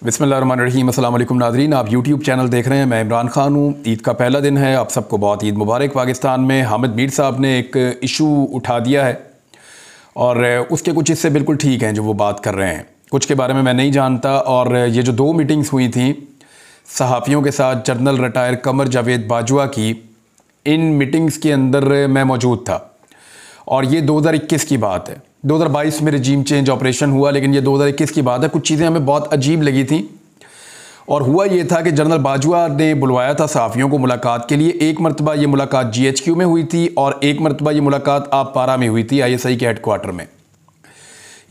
बिस्मिल्लाहिर्रहमानिर्रहीम। अस्सलाम वालेकुम नाज़रीन, आप यूट्यूब चैनल देख रहे हैं। मैं इमरान खान हूँ। ईद का पहला दिन है, आप सबको बहुत ईद मुबारक। पाकिस्तान में हामिद मीर साहब ने एक इशू उठा दिया है और उसके कुछ हिस्से बिल्कुल ठीक हैं जो वो बात कर रहे हैं, कुछ के बारे में मैं नहीं जानता। और ये जो 2 मीटिंग्स हुई थी सहाफ़ियों के साथ जनरल रिटायर कमर जावेद बाजवा की, इन मीटिंग्स के अंदर मैं मौजूद था और ये 2021 की बात है। 2022 में रजीम चेंज ऑपरेशन हुआ, लेकिन ये 2021 की बात है। कुछ चीज़ें हमें बहुत अजीब लगी थी और हुआ ये था कि जनरल बाजवा ने बुलवाया था सहाफ़ियों को मुलाकात के लिए। एक मरतबा ये मुलाकात GHQ में हुई थी और एक मरतबा ये मुलाकात आप पारा में हुई थी, ISI के हेडक्वार्टर में।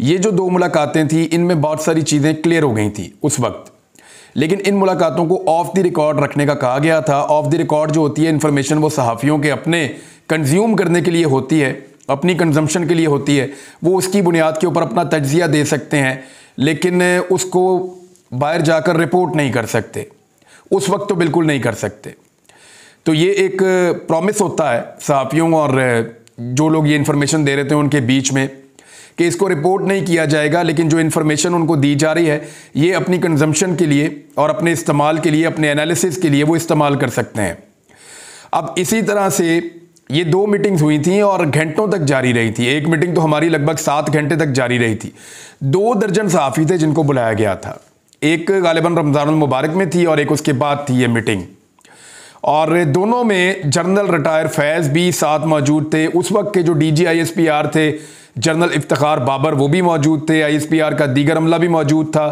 ये जो 2 मुलाकातें थी, इनमें बहुत सारी चीज़ें क्लियर हो गई थी उस वक्त, लेकिन इन मुलाकातों को ऑफ द रिकॉर्ड रखने का कहा गया था। ऑफ द रिकॉर्ड जो होती है इन्फॉर्मेशन, वो सहाफ़ियों के अपने कंज्यूम करने के लिए होती है, अपनी कंजम्पशन के लिए होती है। वो उसकी बुनियाद के ऊपर अपना तज्ज़िया दे सकते हैं, लेकिन उसको बाहर जाकर रिपोर्ट नहीं कर सकते। उस वक्त तो बिल्कुल नहीं कर सकते। तो ये एक प्रॉमिस होता है सहाफ़ियों और जो लोग ये इन्फॉर्मेशन दे रहे थे उनके बीच में कि इसको रिपोर्ट नहीं किया जाएगा, लेकिन जो इन्फॉर्मेशन उनको दी जा रही है ये अपनी कंजम्पशन के लिए और अपने इस्तेमाल के लिए, अपने एनालिसिस के लिए वो इस्तेमाल कर सकते हैं। अब इसी तरह से ये 2 मीटिंग्स हुई थी और घंटों तक जारी रही थी। एक मीटिंग तो हमारी लगभग 7 घंटे तक जारी रही थी। 2 दर्जन सहाफ़ी थे जिनको बुलाया गया था। एक गालिबन रमज़ानुल मुबारक में थी और एक उसके बाद थी ये मीटिंग, और दोनों में जनरल रिटायर फैज़ भी साथ मौजूद थे। उस वक्त के जो DG ISPR थे जनरल इफ्तिखार बाबर, वो भी मौजूद थे। ISPR का दीगर अमला भी मौजूद था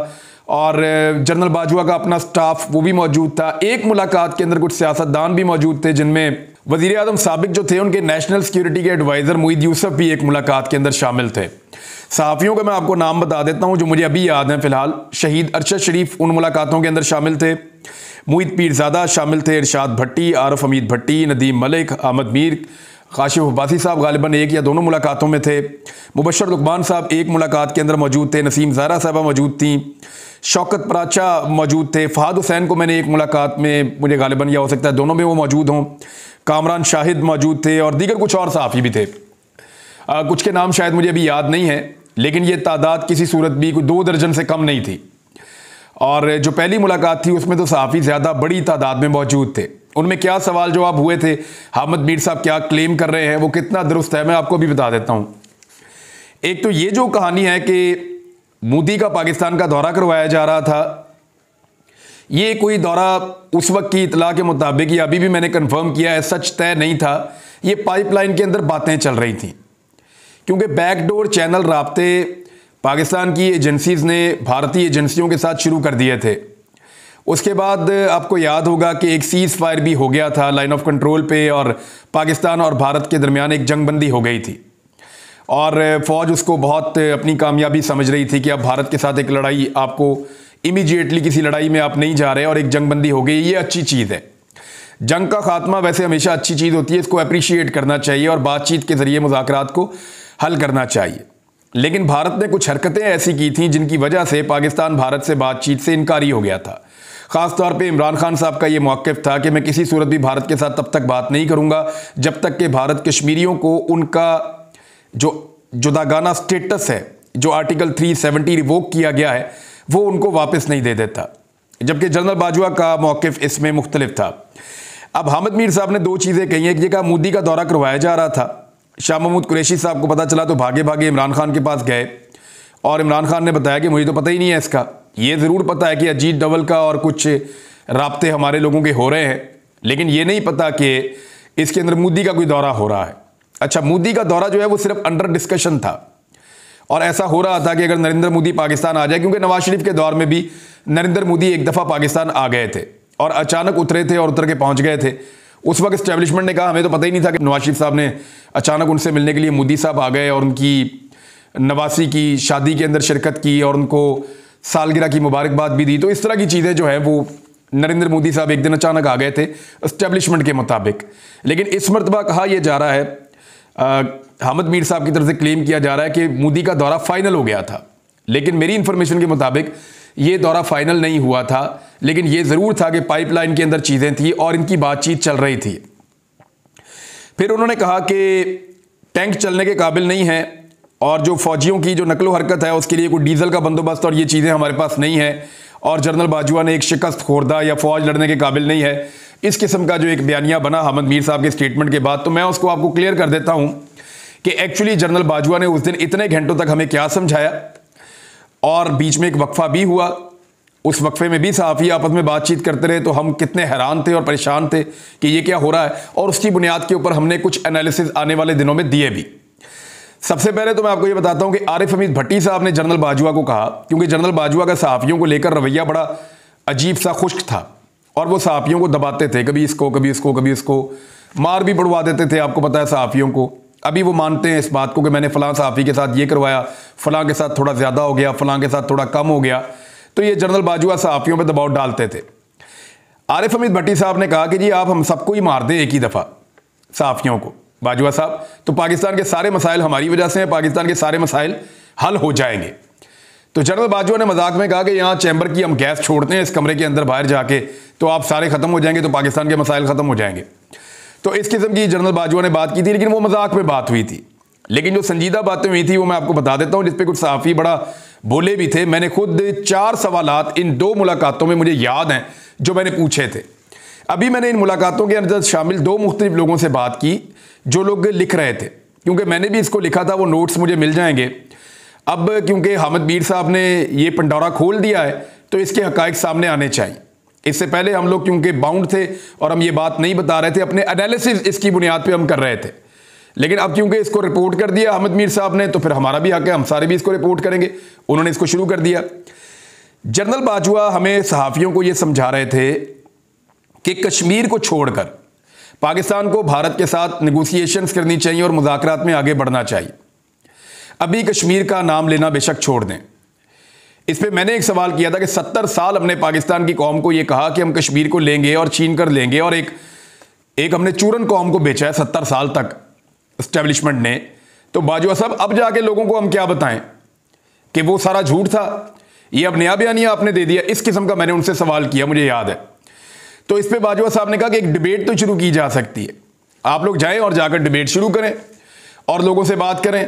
और जनरल बाजवा का अपना स्टाफ वो भी मौजूद था। एक मुलाकात के अंदर कुछ सियासतदान भी मौजूद थे, जिनमें वज़ीर आज़म साबिक जो थे उनके नेशनल सिक्योरिटी के एडवाइज़र मुईद यूसुफ भी एक मुलाकात के अंदर शामिल थे। सहाफ़ियों का मैं आपको नाम बता देता हूँ जो मुझे अभी याद है फ़िलहाल। शहीद अरशद शरीफ उन मुलाकातों के अंदर शामिल थे, मुईद पीरज़ादा शामिल थे, इरशाद भट्टी, आरफ हमीद भट्टी, नदीम मलिक, अहमद मीर, काशिफ अब्बासी साहब गालिबन एक या दोनों मुलाकातों में थे। मुबशर लुकमान साहब एक मुलाकात के अंदर मौजूद थे। नसीम ज़हरा साहबा मौजूद थी। शौकत पराचा मौजूद थे। फ़हाद हुसैन को मैंने एक मुलाकात में, मुझे गालिबन या हो सकता है दोनों में वो मौजूद हों। कामरान शाहिद मौजूद थे और दीगर कुछ और सहाफ़ी भी थे। कुछ के नाम शायद मुझे अभी याद नहीं है, लेकिन ये तादाद किसी सूरत भी 2 दर्जन से कम नहीं थी। और जो पहली मुलाकात थी उसमें तो सहाफ़ी ज़्यादा बड़ी तादाद में मौजूद थे। उनमें क्या सवाल जवाब हुए थे, हामिद मीर साहब क्या क्लेम कर रहे हैं, वो कितना दुरुस्त है, मैं आपको भी बता देता हूँ। एक तो ये जो कहानी है कि मोदी का पाकिस्तान का दौरा करवाया जा रहा था, ये कोई दौरा उस वक्त की इतला के मुताबिक, ये अभी भी मैंने कंफर्म किया है, सच तय नहीं था। ये पाइपलाइन के अंदर बातें चल रही थी, क्योंकि बैकडोर चैनल राब्ते पाकिस्तान की एजेंसीज़ ने भारतीय एजेंसियों के साथ शुरू कर दिए थे। उसके बाद आपको याद होगा कि एक सीज़ फायर भी हो गया था लाइन ऑफ कंट्रोल पे, और पाकिस्तान और भारत के दरमियान एक जंगबंदी हो गई थी और फ़ौज उसको बहुत अपनी कामयाबी समझ रही थी कि अब भारत के साथ एक लड़ाई, आपको इमीडिएटली किसी लड़ाई में आप नहीं जा रहे, और एक जंगबंदी हो गई। ये अच्छी चीज़ है। जंग का खात्मा वैसे हमेशा अच्छी चीज़ होती है, इसको अप्रिशिएट करना चाहिए और बातचीत के ज़रिए मुज़ाकरात को हल करना चाहिए। लेकिन भारत ने कुछ हरकतें ऐसी की थी जिनकी वजह से पाकिस्तान भारत से बातचीत से इनकारी हो गया था। ख़ास तौर पे इमरान खान साहब का ये मौक़िफ़ था कि मैं किसी सूरत भी भारत के साथ तब तक बात नहीं करूँगा जब तक कि भारत कश्मीरियों को उनका जो जुदागाना स्टेटस है, जो आर्टिकल 370 रिवोक किया गया है, वो उनको वापस नहीं दे देता। जबकि जनरल बाजवा का मौक़िफ़ इसमें मुख्तलिफ था। अब हामिद मीर साहब ने 2 चीज़ें कही हैं। एक जगह मोदी का दौरा करवाया जा रहा था, शाह महमूद कुरैशी साहब को पता चला तो भागे भागे इमरान खान के पास गए और इमरान खान ने बताया कि मुझे तो पता ही नहीं है इसका। ये ज़रूर पता है कि अजीत डबल का और कुछ राब्ते हमारे लोगों के हो रहे हैं, लेकिन ये नहीं पता कि इसके अंदर मोदी का कोई दौरा हो रहा है। अच्छा, मोदी का दौरा जो है वो सिर्फ अंडर डिस्कशन था और ऐसा हो रहा था कि अगर नरेंद्र मोदी पाकिस्तान आ जाए, क्योंकि नवाज शरीफ के दौर में भी नरेंद्र मोदी एक दफ़ा पाकिस्तान आ गए थे और अचानक उतरे थे और उतर के पहुंच गए थे। उस वक्त इस्टेब्लिशमेंट ने कहा हमें तो पता ही नहीं था कि नवाज शरीफ साहब ने अचानक उनसे मिलने के लिए मोदी साहब आ गए और उनकी नवासी की शादी के अंदर शिरकत की और उनको सालगिरह की मुबारकबाद भी दी। तो इस तरह की चीज़ें जो है वो नरेंद्र मोदी साहब एक दिन अचानक आ गए थे इस्टेब्लिशमेंट के मुताबिक। लेकिन इस मरतबा कहा यह जा रहा है, हामिद मीर साहब की तरफ से क्लेम किया जा रहा है कि मोदी का दौरा फाइनल हो गया था, लेकिन मेरी इंफॉर्मेशन के मुताबिक ये दौरा फाइनल नहीं हुआ था। लेकिन ये ज़रूर था कि पाइपलाइन के अंदर चीज़ें थी और इनकी बातचीत चल रही थी। फिर उन्होंने कहा कि टैंक चलने के काबिल नहीं है और जो फ़ौजियों की जो नकलो हरकत है उसके लिए कोई डीजल का बंदोबस्त और ये चीज़ें हमारे पास नहीं है और जनरल बाजवा ने एक शिकस्त खोरदा या फौज लड़ने के काबिल नहीं है, इस किस्म का जो एक बयानिया बना हामिद मीर साहब के स्टेटमेंट के बाद, तो मैं उसको आपको क्लियर कर देता हूं कि एक्चुअली जनरल बाजवा ने उस दिन इतने घंटों तक हमें क्या समझाया, और बीच में एक वक्फा भी हुआ, उस वक्फे में भी सहाफ़ी आपस में बातचीत करते रहे, तो हम कितने हैरान थे और परेशान थे कि ये क्या हो रहा है, और उसकी बुनियाद के ऊपर हमने कुछ एनालिसिस आने वाले दिनों में दिए भी। सबसे पहले तो मैं आपको ये बताता हूं कि आरिफ हमीद भट्टी साहब ने जनरल बाजवा को कहा, क्योंकि जनरल बाजवा का सहाफ़ियों को लेकर रवैया बड़ा अजीब सा खुश्क था, और वो सहाफ़ियों को दबाते थे, कभी इसको कभी इसको कभी इसको, मार भी पड़वा देते थे, आपको पता है सहाफ़ियों को। अभी वो मानते हैं इस बात को कि मैंने फ़लाँ सहाफ़ी के साथ ये करवाया, फ़लाँ के साथ थोड़ा ज़्यादा हो गया, फ़लाँ के साथ थोड़ा कम हो गया, तो ये जनरल बाजवा सहाफ़ियों पर दबाव डालते थे। आरिफ हमीद भट्टी साहब ने कहा कि जी आप हम सबको ही मार दें एक ही दफ़ा, सहाफ़ियों को, बाजवा साहब, तो पाकिस्तान के सारे मसाइल हमारी वजह से हैं, पाकिस्तान के सारे मसाइल हल हो जाएंगे। तो जनरल बाजवा ने मजाक में कहा कि यहाँ चैम्बर की हम गैस छोड़ते हैं इस कमरे के अंदर बाहर जाके, तो आप सारे ख़त्म हो जाएंगे, तो पाकिस्तान के मसाइल ख़त्म हो जाएंगे। तो इस किस्म की जनरल बाजवा ने बात की थी, लेकिन वो मजाक में बात हुई थी। लेकिन जो संजीदा बातें हुई थी वो मैं आपको बता देता हूँ, जिसपे कुछ सहाफ़ी बड़ा बोले भी थे। मैंने खुद 4 सवालात इन 2 मुलाकातों में मुझे याद हैं जो मैंने पूछे थे। अभी मैंने इन मुलाकातों के अंदर शामिल 2 मुख्तलिफ लोगों से बात की जो लोग लिख रहे थे, क्योंकि मैंने भी इसको लिखा था, वो नोट्स मुझे मिल जाएंगे। अब क्योंकि हामिद मीर साहब ने ये पंडोरा खोल दिया है, तो इसके हकायक सामने आने चाहिए। इससे पहले हम लोग क्योंकि बाउंड थे और हम ये बात नहीं बता रहे थे, अपने एनालिसिस इसकी बुनियाद पे हम कर रहे थे, लेकिन अब क्योंकि इसको रिपोर्ट कर दिया हामिद मीर साहब ने, तो फिर हमारा भी हक है, हम सारे भी इसको रिपोर्ट करेंगे। उन्होंने इसको शुरू कर दिया। जनरल बाजवा हमें सहाफ़ियों को ये समझा रहे थे कि कश्मीर को छोड़कर पाकिस्तान को भारत के साथ नेगोशिएशंस करनी चाहिए और मुज़ाकरात में आगे बढ़ना चाहिए। अभी कश्मीर का नाम लेना बेशक छोड़ दें। इस पे मैंने एक सवाल किया था कि 70 साल हमने पाकिस्तान की कौम को ये कहा कि हम कश्मीर को लेंगे और छीन कर लेंगे, और एक हमने चूरन कौम को बेचा है 70 साल तक एस्टेब्लिशमेंट ने। तो बाजवा साहब अब जाके लोगों को हम क्या बताएं कि वो सारा झूठ था, ये अब नया बयानिया आपने दे दिया। इस किस्म का मैंने उनसे सवाल किया, मुझे याद है। तो इस पे बाजवा साहब ने कहा कि एक डिबेट तो शुरू की जा सकती है, आप लोग जाएं और जाकर डिबेट शुरू करें और लोगों से बात करें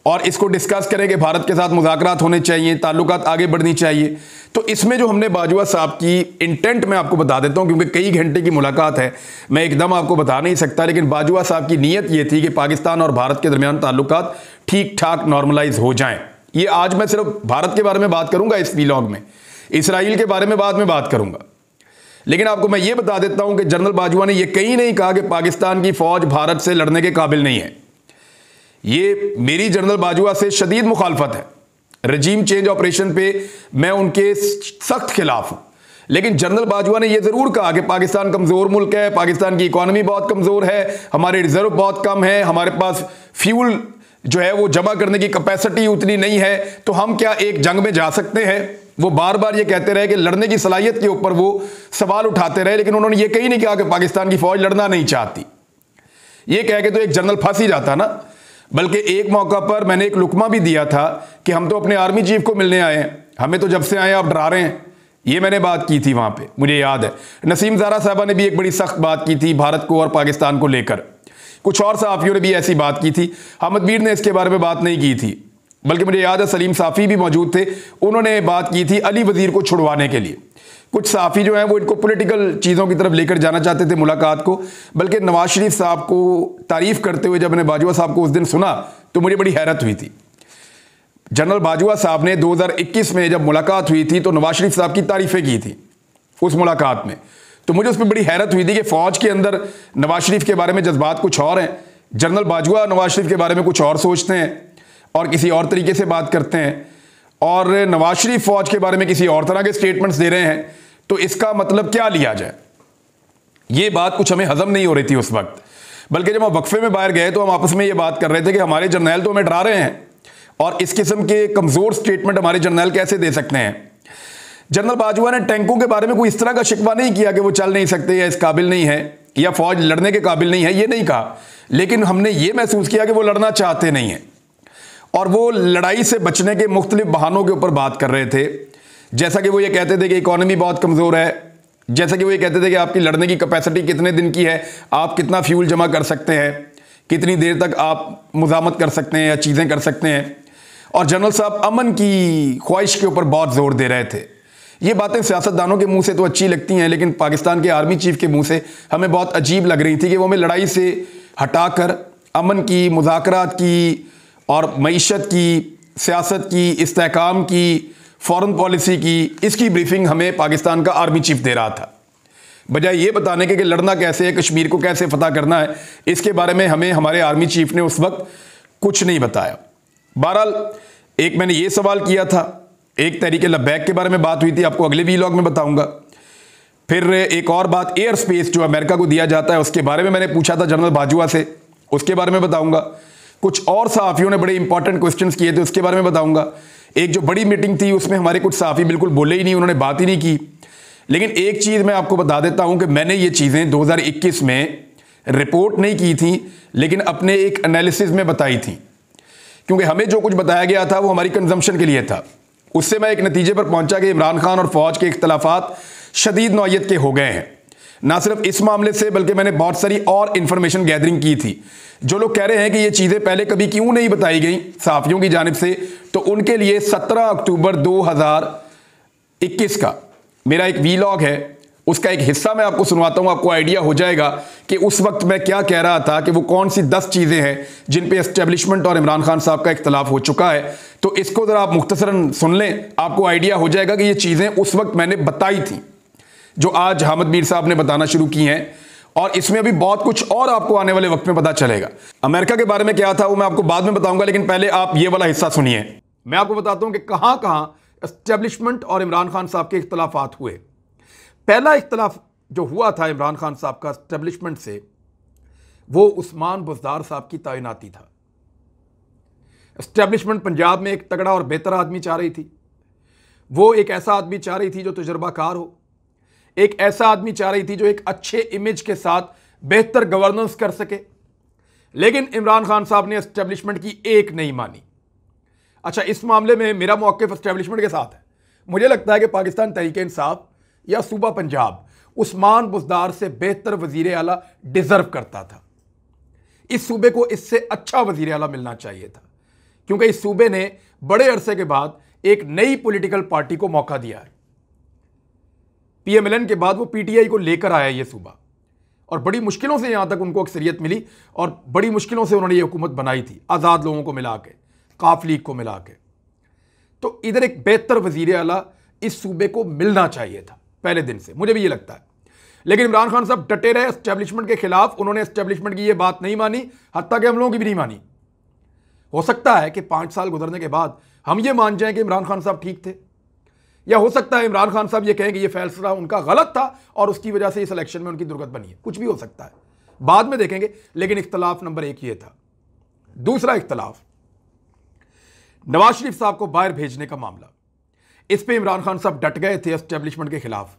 और इसको डिस्कस करें कि भारत के साथ मुज़ाकरात होने चाहिए, ताल्लुकात आगे बढ़नी चाहिए। तो इसमें जो हमने बाजवा साहब की इंटेंट मैं आपको बता देता हूं, क्योंकि कई घंटे की मुलाकात है, मैं एकदम आपको बता नहीं सकता, लेकिन बाजवा साहब की नीयत ये थी कि पाकिस्तान और भारत के दरमियान ताल्लुकात ठीक ठाक नॉर्मलाइज हो जाएं। ये आज मैं सिर्फ भारत के बारे में बात करूंगा इस व्लॉग में, इसराइल के बारे में बाद में बात करूंगा। लेकिन आपको मैं ये बता देता हूं कि जनरल बाजवा ने यह कहीं नहीं कहा कि पाकिस्तान की फौज भारत से लड़ने के काबिल नहीं है। ये मेरी जनरल बाजवा से शदीद मुखालफत है। रजीम चेंज ऑपरेशन पे मैं उनके सख्त खिलाफ हूं, लेकिन जनरल बाजवा ने यह जरूर कहा कि पाकिस्तान कमजोर मुल्क है, पाकिस्तान की इकॉनमी बहुत कमजोर है, हमारे रिजर्व बहुत कम है, हमारे पास फ्यूल जो है वो जमा करने की कैपेसिटी उतनी नहीं है, तो हम क्या एक जंग में जा सकते हैं। वो बार बार ये कहते रहे कि लड़ने की सलाहियत के ऊपर वो सवाल उठाते रहे, लेकिन उन्होंने ये कहीं नहीं कहा कि पाकिस्तान की फौज लड़ना नहीं चाहती। ये कह के तो एक जनरल फंस ही जाता ना। बल्कि एक मौका पर मैंने एक लुकमा भी दिया था कि हम तो अपने आर्मी चीफ को मिलने आए हैं, हमें तो जब से आए आप डरा रहे हैं। ये मैंने बात की थी वहां पे, मुझे याद है। नसीम ज़ारा साहबा ने भी एक बड़ी सख्त बात की थी भारत को और पाकिस्तान को लेकर। कुछ और सहाफ़ियों ने भी ऐसी बात की थी। हामिद मीर ने इसके बारे में बात नहीं की थी, बल्कि मुझे याद है सलीम साफ़ी भी मौजूद थे, उन्होंने बात की थी अली वज़ीर को छुड़वाने के लिए। कुछ सहाफ़ी जो हैं वो इनको पॉलिटिकल चीज़ों की तरफ लेकर जाना चाहते थे मुलाकात को, बल्कि नवाज शरीफ साहब को तारीफ़ करते हुए जब मैंने बाजवा साहब को उस दिन सुना तो मुझे बड़ी हैरत हुई थी। जनरल बाजवा साहब ने 2021 में जब मुलाकात हुई थी तो नवाज शरीफ साहब की तारीफ़ें की थी उस मुलाकात में, तो मुझे उस पर बड़ी हैरत हुई थी कि फ़ौज के अंदर नवाज शरीफ के बारे में जज्बात कुछ और हैं, जनरल बाजवा नवाज शरीफ के बारे में कुछ और सोचते हैं और किसी और तरीके से बात करते हैं, और नवाज शरीफ फ़ौज के बारे में किसी और तरह के स्टेटमेंट्स दे रहे हैं। तो इसका मतलब क्या लिया जाए, ये बात कुछ हमें हजम नहीं हो रही थी उस वक्त। बल्कि जब हम वक्फे में बाहर गए तो हम आपस में ये बात कर रहे थे कि हमारे जर्नैल तो हमें डरा रहे हैं, और इस किस्म के कमज़ोर स्टेटमेंट हमारे जर्नैल कैसे दे सकते हैं। जनरल बाजवा ने टैंकों के बारे में कोई इस तरह का शिकवा नहीं किया कि वो चल नहीं सकते या इस काबिल नहीं है या फ़ौज लड़ने के काबिल नहीं है, ये नहीं कहा। लेकिन हमने ये महसूस किया कि वो लड़ना चाहते नहीं हैं और वो लड़ाई से बचने के मुख्तलिफ बहानों के ऊपर बात कर रहे थे। जैसा कि वो ये कहते थे कि इकॉनमी बहुत कमज़ोर है, जैसा कि वो ये कहते थे कि आपकी लड़ने की कैपेसिटी कितने दिन की है, आप कितना फ्यूल जमा कर सकते हैं, कितनी देर तक आप मुज़ामत कर सकते हैं या चीज़ें कर सकते हैं। और जनरल साहब अमन की ख्वाहिश के ऊपर बहुत ज़ोर दे रहे थे ये बातें सियासतदानों के मुंह से तो अच्छी लगती हैं, लेकिन पाकिस्तान के आर्मी चीफ के मुंह से हमें बहुत अजीब लग रही थी कि वो हमें लड़ाई से हटाकर अमन की, मुज़ाकरात की और मईशत की, सियासत की, इस्तेहकाम की, फॉरेन पॉलिसी की, इसकी ब्रीफिंग हमें पाकिस्तान का आर्मी चीफ दे रहा था। बजाय ये बताने के कि लड़ना कैसे है, कश्मीर को कैसे फतह करना है, इसके बारे में हमें हमारे आर्मी चीफ ने उस वक्त कुछ नहीं बताया। बहरहाल एक मैंने ये सवाल किया था, एक तहरीक लब्बैक के बारे में बात हुई थी, आपको अगले वीलॉग में बताऊंगा। फिर एक और बात, एयर स्पेस जो अमेरिका को दिया जाता है उसके बारे में मैंने पूछा था जनरल बाजवा से, उसके बारे में बताऊंगा। कुछ और सहाफ़ियों ने बड़े इंपॉर्टेंट क्वेश्चंस किए थे, उसके बारे में बताऊंगा। एक जो बड़ी मीटिंग थी उसमें हमारे कुछ सहाफ़ी बिल्कुल बोले ही नहीं, उन्होंने बात ही नहीं की। लेकिन एक चीज़ मैं आपको बता देता हूं कि मैंने ये चीज़ें 2021 में रिपोर्ट नहीं की थी, लेकिन अपने एक एनालिसिस में बताई थी, क्योंकि हमें जो कुछ बताया गया था वो हमारी कंजम्पशन के लिए था। उससे मैं एक नतीजे पर पहुंचा कि इमरान खान और फौज के इख्तलाफात शदीद नौयत के हो गए हैं। ना सिर्फ इस मामले से, बल्कि मैंने बहुत सारी और इंफॉर्मेशन गैदरिंग की थी। जो लोग कह रहे हैं कि ये चीज़ें पहले कभी क्यों नहीं बताई गई सहाफ़ियों की जानिब से, तो उनके लिए 17 अक्टूबर 2021 का मेरा एक वीलॉग है, उसका एक हिस्सा मैं आपको सुनवाता हूं। आपको आइडिया हो जाएगा कि उस वक्त मैं क्या कह रहा था, कि वो कौन सी 10 चीज़ें हैं जिन पे एस्टेब्लिशमेंट और इमरान खान साहब का इख्तलाफ हो चुका है। तो इसको ज़रा आप मुख्तसरन सुन लें, आपको आइडिया हो जाएगा कि ये चीज़ें उस वक्त मैंने बताई थी, जो आज हामिद मीर साहब ने बताना शुरू की हैं। और इसमें अभी बहुत कुछ और आपको आने वाले वक्त में पता चलेगा। अमेरिका के बारे में क्या था वो मैं आपको बाद में बताऊंगा, लेकिन पहले आप ये वाला हिस्सा सुनिए। मैं आपको बताता हूं कि कहां कहां एस्टेब्लिशमेंट और इमरान खान साहब के इख्तलाफात हुए। पहला इख्तलाफ जो हुआ था इमरान खान साहब का एस्टेब्लिशमेंट से, वो उस्मान बुज़दार साहब की तैनाती था। एस्टेब्लिशमेंट पंजाब में एक तगड़ा और बेहतर आदमी चाह रही थी। वो एक ऐसा आदमी चाह रही थी जो तजुर्बाकार हो, एक ऐसा आदमी चाह रही थी जो एक अच्छे इमेज के साथ बेहतर गवर्नेंस कर सके। लेकिन इमरान खान साहब ने एस्टेब्लिशमेंट की एक नहीं मानी। अच्छा, इस मामले में मेरा मौक़िफ़ एस्टेब्लिशमेंट के साथ है। मुझे लगता है कि पाकिस्तान तहरीक-ए-इंसाफ या सूबा पंजाब उस्मान बुज़दार से बेहतर वज़ीर आला डिज़र्व करता था। इस सूबे को इससे अच्छा वज़ीर आला मिलना चाहिए था, क्योंकि इस सूबे ने बड़े अरसे के बाद एक नई पॉलिटिकल पार्टी को मौका दिया है। PMLN के बाद वो PTI को लेकर आया ये सूबा, और बड़ी मुश्किलों से यहां तक उनको अक्सरियत मिली, और बड़ी मुश्किलों से उन्होंने ये हुकूमत बनाई थी, आज़ाद लोगों को मिला के, काफ लीग को मिला के। तो इधर एक बेहतर वज़ीर आला इस सूबे को मिलना चाहिए था पहले दिन से, मुझे भी ये लगता है। लेकिन इमरान खान साहब डटे रहे एस्टेब्लिशमेंट के खिलाफ। उन्होंने एस्टेब्लिशमेंट की ये बात नहीं मानी, हत्ता कि हम लोगों की भी नहीं मानी। हो सकता है कि 5 साल गुजरने के बाद हम ये मान जाएं कि इमरान खान साहब ठीक थे, या हो सकता है इमरान खान साहब ये कहें कि ये फैसला उनका गलत था और उसकी वजह से इस इलेक्शन में उनकी दुर्गत बनी है। कुछ भी हो सकता है, बाद में देखेंगे। लेकिन इख्तलाफ नंबर 1 ये था। दूसरा इख्तलाफ, नवाज शरीफ साहब को बाहर भेजने का मामला। इस पे इमरान खान साहब डट गए थे एस्टेब्लिशमेंट के खिलाफ,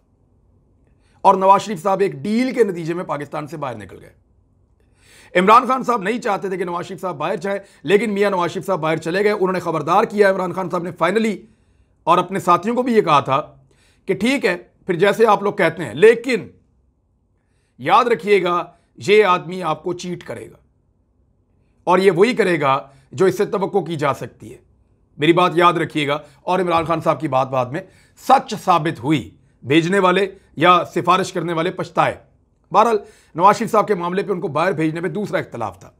और नवाज शरीफ साहब एक डील के नतीजे में पाकिस्तान से बाहर निकल गए। इमरान खान साहब नहीं चाहते थे कि नवाज शरीफ साहब बाहर जाए, लेकिन मियां नवाज शरीफ साहब बाहर चले गए। उन्होंने खबरदार किया इमरान खान साहब ने फाइनली, और अपने साथियों को भी यह कहा था कि ठीक है फिर जैसे आप लोग कहते हैं, लेकिन याद रखिएगा ये आदमी आपको चीट करेगा, और ये वही करेगा जो इससे तवक्को की जा सकती है। मेरी बात याद रखिएगा। और इमरान खान साहब की बात बाद में सच साबित हुई। भेजने वाले या सिफारिश करने वाले पछताए। बहरहाल नवाज शरीफ साहब के मामले पे उनको बाहर भेजने पे दूसरा इख्तलाफ था।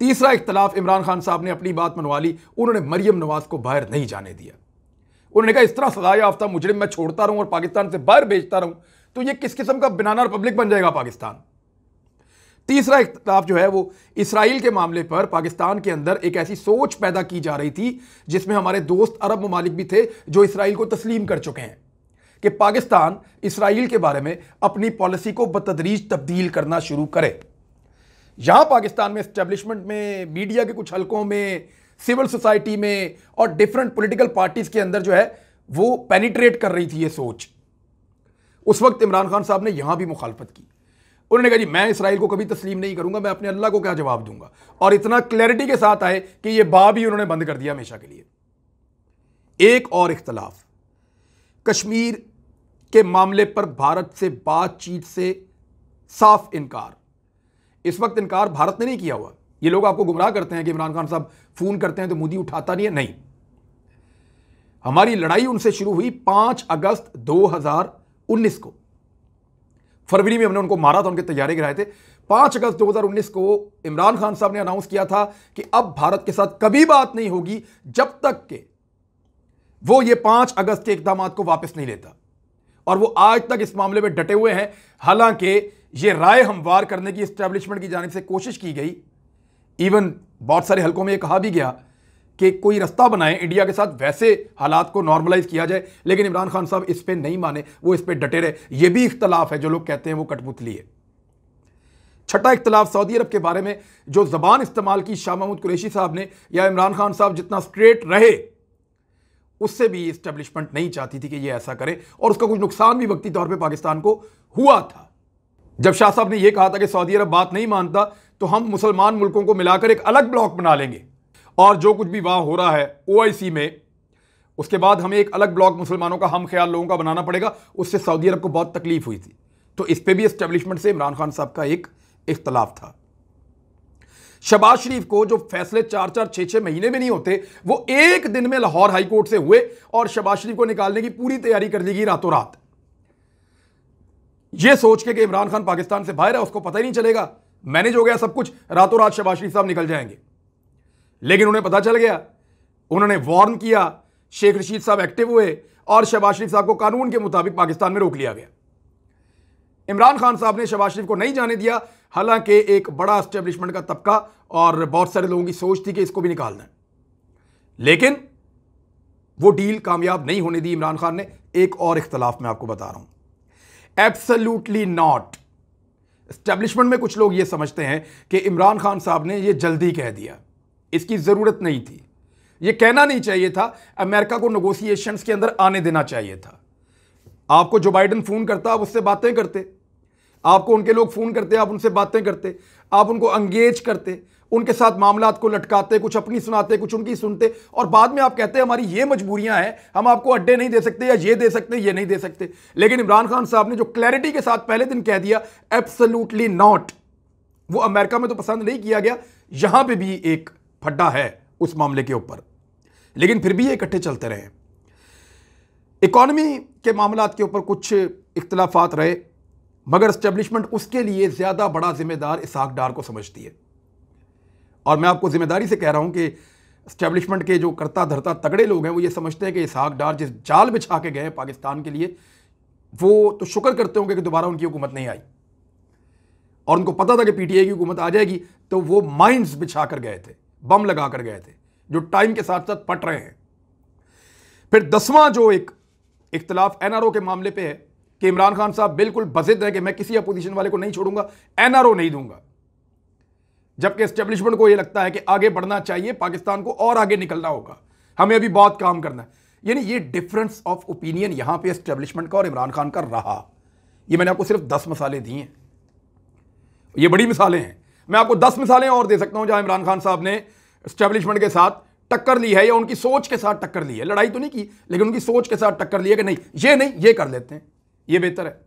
तीसरा इख्तलाफ, इमरान खान साहब ने अपनी बात मनवा ली। उन्होंने मरियम नवाज को बाहर नहीं जाने दिया। उन्होंने कहा इस तरह सजा याफ्ता मुजरिम मैं छोड़ता रहूं और पाकिस्तान से बाहर भेजता रहूं तो ये किस किस्म का बनाना रिपब्लिक बन जाएगा पाकिस्तान। तीसरा इख्तलाफ जो है वो इसराइल के मामले पर पाकिस्तान के अंदर एक ऐसी सोच पैदा की जा रही थी जिसमें हमारे दोस्त अरब ममालिक भी थे जो इसराइल को तस्लीम कर चुके हैं कि पाकिस्तान इसराइल के बारे में अपनी पॉलिसी को बतदरीज तब्दील करना शुरू करे। यहां पाकिस्तान में एस्टेब्लिशमेंट में, मीडिया के कुछ हलकों में, सिविल सोसाइटी में और डिफरेंट पॉलिटिकल पार्टीज के अंदर जो है वो पेनिट्रेट कर रही थी ये सोच। उस वक्त इमरान खान साहब ने यहां भी मुखालफत की। उन्होंने कहा जी मैं इसराइल को कभी तस्लीम नहीं करूंगा, मैं अपने अल्लाह को क्या जवाब दूंगा। और इतना क्लैरिटी के साथ आए कि ये बाब ही उन्होंने बंद कर दिया हमेशा के लिए। एक और इख्तलाफ, कश्मीर के मामले पर भारत से बातचीत से साफ इनकार। इस वक्त इनकार भारत ने नहीं किया हुआ। ये लोग आपको गुमराह करते हैं कि इमरान खान साहब फोन करते हैं तो मोदी उठाता नहीं है, नहीं। हमारी लड़ाई उनसे शुरू हुई 5 अगस्त 2019 को। फरवरी में हमने उनको मारा था, उनके तैयारे गिराए थे। 5 अगस्त 2019 को इमरान खान साहब ने अनाउंस किया था कि अब भारत के साथ कभी बात नहीं होगी जब तक कि वो ये 5 अगस्त के इकदाम को वापस नहीं लेता। और वो आज तक इस मामले में डटे हुए हैं। हालांकि ये राय हमवार करने की एस्टेब्लिशमेंट की जानिब से कोशिश की गई, इवन बहुत सारे हलकों में ये कहा भी गया कि कोई रास्ता बनाए इंडिया के साथ, वैसे हालात को नॉर्मलाइज किया जाए, लेकिन इमरान खान साहब इस पे नहीं माने, वो इस पे डटे रहे। ये भी इख्तलाफ है, जो लोग कहते हैं वो कठपुतली है। छठा इख्तलाफ सऊदी अरब के बारे में, जो जबान इस्तेमाल की शाह महमूद कुरैशी साहब ने, या इमरान खान साहब जितना स्ट्रेट रहे उससे भी इस्टेब्लिशमेंट नहीं चाहती थी कि ये ऐसा करे, और उसका कुछ नुकसान भी वक्ती तौर पे पाकिस्तान को हुआ था। जब शाह साहब ने यह कहा था कि सऊदी अरब बात नहीं मानता तो हम मुसलमान मुल्कों को मिलाकर एक अलग ब्लॉक बना लेंगे, और जो कुछ भी वहां हो रहा है OIC में, उसके बाद हमें एक अलग ब्लॉक मुसलमानों का हम ख्याल लोगों का बनाना पड़ेगा, उससे सऊदी अरब को बहुत तकलीफ हुई थी। तो इस पर भी एस्टेब्लिशमेंट से इमरान खान साहब का एक इख्तलाफ था। शहबाज शरीफ को जो फैसले 4-4, 6-6 महीने में नहीं होते, वो एक दिन में लाहौर हाई कोर्ट से हुए, और शहबाज शरीफ को निकालने की पूरी तैयारी कर ली गई रातों रात, ये सोच के कि इमरान खान पाकिस्तान से बाहर है, उसको पता ही नहीं चलेगा, मैनेज हो गया सब कुछ, रातों रात शहबाज शरीफ साहब निकल जाएंगे। लेकिन उन्हें पता चल गया, उन्होंने वार्न किया, शेख रशीद साहब एक्टिव हुए, और शहबाज शरीफ साहब को कानून के मुताबिक पाकिस्तान में रोक लिया गया। इमरान खान साहब ने शहबाज शरीफ को नहीं जाने दिया, हालांकि एक बड़ा एस्टेब्लिशमेंट का तबका और बहुत सारे लोगों की सोच थी कि इसको भी निकालना है, लेकिन वो डील कामयाब नहीं होने दी इमरान खान ने। एक और इख्तलाफ मैं आपको बता रहा हूं, एब्सोल्युटली नॉट। एस्टेब्लिशमेंट में कुछ लोग ये समझते हैं कि इमरान खान साहब ने ये जल्दी कह दिया, इसकी जरूरत नहीं थी, ये कहना नहीं चाहिए था, अमेरिका को नेगोशिएशंस के अंदर आने देना चाहिए था। आपको जो बाइडेन फोन करता आप उससे बातें करते, आपको उनके लोग फोन करते आप उनसे बातें करते, आप उनको एंगेज करते, उनके साथ मामलात को लटकाते, कुछ अपनी सुनाते कुछ उनकी सुनते, और बाद में आप कहते हमारी ये मजबूरियां हैं, हम आपको अड्डे नहीं दे सकते, या ये दे सकते ये नहीं दे सकते। लेकिन इमरान खान साहब ने जो क्लैरिटी के साथ पहले दिन कह दिया, एब्सोल्युटली नॉट, वो अमेरिका में तो पसंद नहीं किया गया, यहां पर भी एक फड्डा है उस मामले के ऊपर, लेकिन फिर भी ये इकट्ठे चलते रहे। इकॉनमी के मामलात के ऊपर कुछ इख्तलाफात रहे, मगर एस्टेब्लिशमेंट उसके लिए ज्यादा बड़ा जिम्मेदार इसहाक डार को समझती है। और मैं आपको जिम्मेदारी से कह रहा हूं कि एस्टेब्लिशमेंट के जो करता धरता तगड़े लोग हैं, वो ये समझते हैं कि इसहाक डार जिस जाल बिछा के गए पाकिस्तान के लिए, वो तो शुक्र करते होंगे कि दोबारा उनकी हुकूमत नहीं आई, और उनको पता था कि PTI की हुकूमत आ जाएगी, तो वो माइंस बिछा कर गए थे, बम लगा कर गए थे, जो टाइम के साथ साथ पट रहे हैं। फिर 10वां जो एक इख्तलाफ NRO के मामले पे है कि इमरान खान साहब बिल्कुल बज़िद है कि मैं किसी अपोजिशन वाले को नहीं छोड़ूंगा, NRO नहीं दूंगा, जबकि एस्टेब्लिशमेंट को यह लगता है कि आगे बढ़ना चाहिए, पाकिस्तान को और आगे निकलना होगा, हमें अभी बहुत काम करना है। यानी ये डिफरेंस ऑफ ओपिनियन यहां पे एस्टेब्लिशमेंट का और इमरान खान का रहा। ये मैंने आपको सिर्फ 10 मिसालें दी हैं, ये बड़ी मिसालें हैं, मैं आपको 10 मिसालें और दे सकता हूं जहां इमरान खान साहब ने एस्टेब्लिशमेंट के साथ टक्कर ली है, या उनकी सोच के साथ टक्कर ली है। लड़ाई तो नहीं की, लेकिन उनकी सोच के साथ टक्कर ली है कि नहीं ये कर लेते हैं, ये बेहतर है।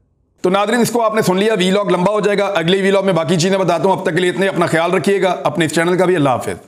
तो नादरीन, इसको आपने सुन लिया, वीलॉग लंबा हो जाएगा, अगले वीलॉग में बाकी चीजें बताता हूं। अब तक के लिए इतने, अपना ख्याल रखिएगा, अपने इस चैनल का भी। अल्लाह हाफिज।